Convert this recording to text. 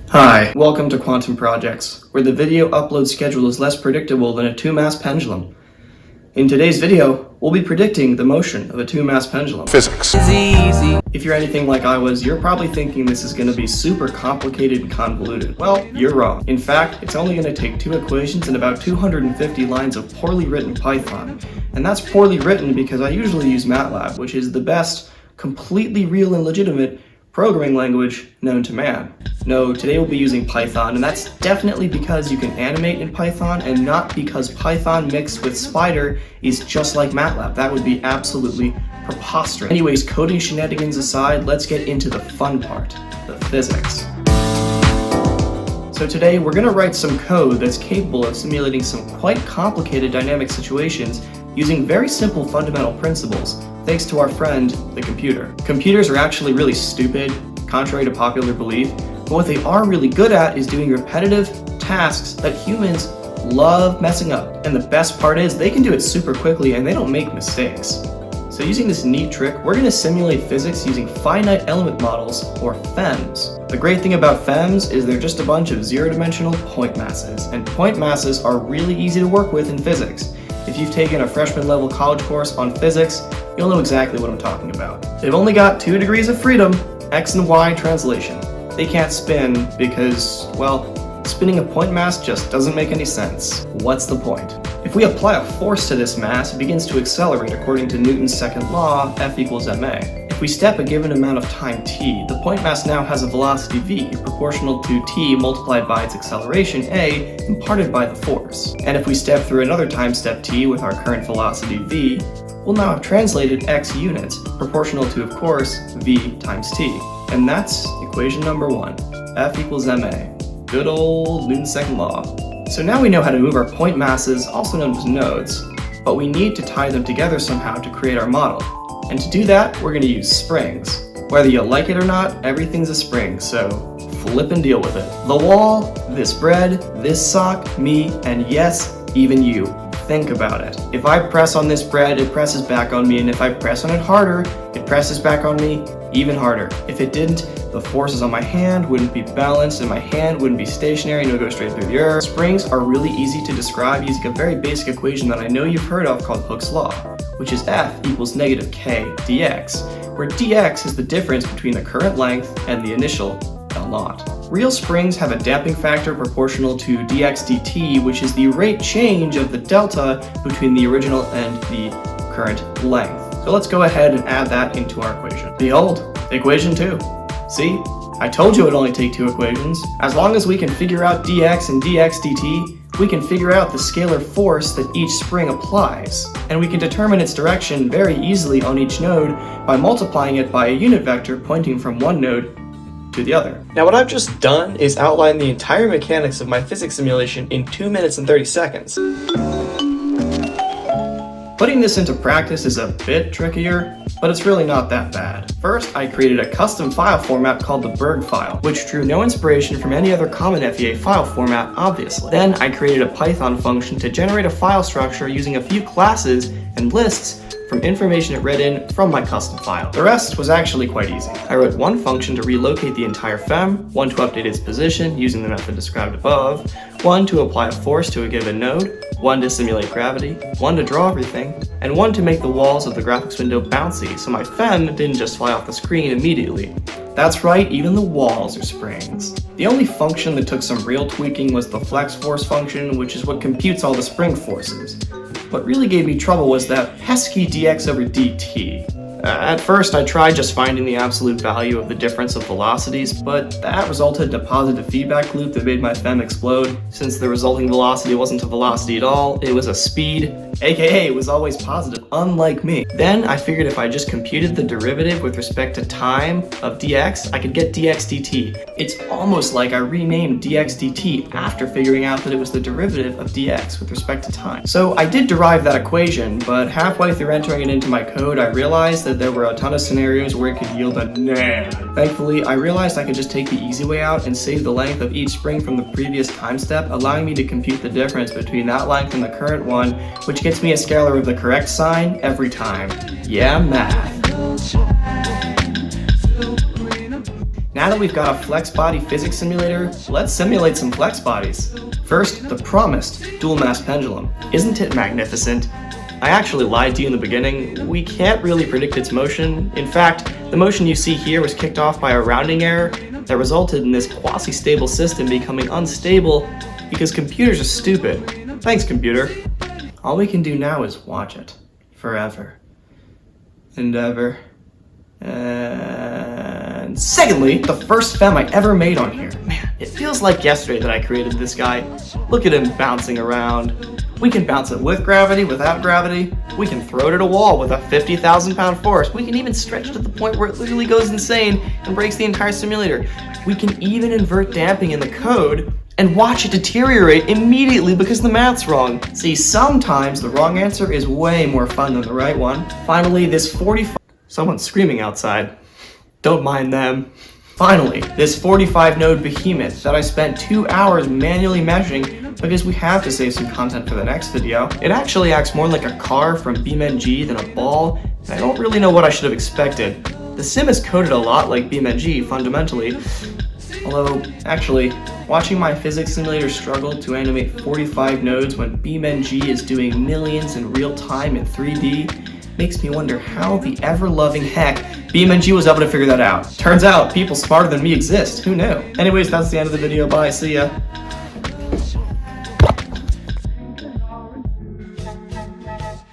Hi, welcome to Quantum Projects, where the video upload schedule is less predictable than a two-mass pendulum. In today's video, we'll be predicting the motion of a two-mass pendulum. Physics is easy. If you're anything like I was, you're probably thinking this is going to be super complicated and convoluted. Well, you're wrong. In fact, it's only going to take two equations and about 250 lines of poorly written Python. And that's poorly written because I usually use MATLAB, which is the best, completely real and legitimate programming language known to man. No, today we'll be using Python, and that's definitely because you can animate in Python and not because Python mixed with Spider is just like MATLAB. That would be absolutely preposterous. Anyways, coding shenanigans aside, let's get into the fun part, the physics. So today we're going to write some code that's capable of simulating some quite complicated dynamic situations using very simple fundamental principles, thanks to our friend, the computer. Computers are actually really stupid, contrary to popular belief, but what they are really good at is doing repetitive tasks that humans love messing up. And the best part is they can do it super quickly and they don't make mistakes. So using this neat trick, we're going to simulate physics using finite element models, or FEMs. The great thing about FEMs is they're just a bunch of zero-dimensional point masses, and point masses are really easy to work with in physics. If you've taken a freshman level college course on physics, you'll know exactly what I'm talking about. They've only got 2 degrees of freedom, X and Y translation. They can't spin because, well, spinning a point mass just doesn't make any sense. What's the point? If we apply a force to this mass, it begins to accelerate according to Newton's second law, F equals ma. If we step a given amount of time t, the point mass now has a velocity v proportional to t multiplied by its acceleration a imparted by the force. And if we step through another time step t with our current velocity v, we'll now have translated x units, proportional to, of course, v times t. And that's equation number 1, F equals ma. Good old Newton's second law. So now we know how to move our point masses, also known as nodes, but we need to tie them together somehow to create our model. And to do that, we're going to use springs. Whether you like it or not, everything's a spring, so flip and deal with it. The wall, this bread, this sock, me, and yes, even you. Think about it. If I press on this bread, it presses back on me, and if I press on it harder, it presses back on me even harder. If it didn't, the forces on my hand wouldn't be balanced and my hand wouldn't be stationary and it would go straight through the earth. Springs are really easy to describe using a very basic equation that I know you've heard of called Hooke's law, which is F equals negative k dx, where dx is the difference between the current length and the initial L naught. Real springs have a damping factor proportional to dx dt, which is the rate change of the delta between the original and the current length. So let's go ahead and add that into our equation. Behold, equation 2. See? I told you it would only take 2 equations. As long as we can figure out dx and dx dt, we can figure out the scalar force that each spring applies. And we can determine its direction very easily on each node by multiplying it by a unit vector pointing from one node to the other. Now what I've just done is outline the entire mechanics of my physics simulation in 2 minutes and 30 seconds. Putting this into practice is a bit trickier, but it's really not that bad. First, I created a custom file format called the Berg file, which drew no inspiration from any other common FEA file format, obviously. Then I created a Python function to generate a file structure using a few classes and lists from information it read in from my custom file. The rest was actually quite easy. I wrote one function to relocate the entire FEM, one to update its position using the method described above, one to apply a force to a given node, one to simulate gravity, one to draw everything, and one to make the walls of the graphics window bouncy so my FEM didn't just fly off the screen immediately. That's right, even the walls are springs. The only function that took some real tweaking was the flex force function, which is what computes all the spring forces. What really gave me trouble was that pesky dx over dt. At first, I tried just finding the absolute value of the difference of velocities, but that resulted in a positive feedback loop that made my FEM explode. Since the resulting velocity wasn't a velocity at all, it was a speed, aka it was always positive, unlike me. Then I figured if I just computed the derivative with respect to time of dx, I could get dx dt. It's almost like I renamed dx dt after figuring out that it was the derivative of dx with respect to time. So I did derive that equation, but halfway through entering it into my code, I realized that there were a ton of scenarios where it could yield a nah. Thankfully, I realized I could just take the easy way out and save the length of each spring from the previous time step, allowing me to compute the difference between that length and the current one, which gets me a scalar of the correct sign every time. Yeah, math. Now that we've got a flex body physics simulator, let's simulate some flex bodies. First, the promised dual mass pendulum. Isn't it magnificent? I actually lied to you in the beginning. We can't really predict its motion. In fact, the motion you see here was kicked off by a rounding error that resulted in this quasi-stable system becoming unstable because computers are stupid. Thanks, computer. All we can do now is watch it. Forever. And ever. And secondly, the first fem I ever made on here. Man, it feels like yesterday that I created this guy. Look at him bouncing around. We can bounce it with gravity, without gravity. We can throw it at a wall with a 50,000 pound force. We can even stretch it to the point where it literally goes insane and breaks the entire simulator. We can even invert damping in the code and watch it deteriorate immediately because the math's wrong. See, sometimes the wrong answer is way more fun than the right one. Finally, this 45... Someone's screaming outside. Don't mind them. Finally, this 45 node behemoth that I spent 2 hours manually measuring because we have to save some content for the next video. It actually acts more like a car from BeamNG than a ball, and I don't really know what I should have expected. The sim is coded a lot like BeamNG fundamentally, although actually, watching my physics simulator struggle to animate 45 nodes when BeamNG is doing millions in real time in 3D makes me wonder how the ever-loving heck BeamNG was able to figure that out. Turns out, people smarter than me exist. Who knew? Anyways, that's the end of the video. Bye. See ya.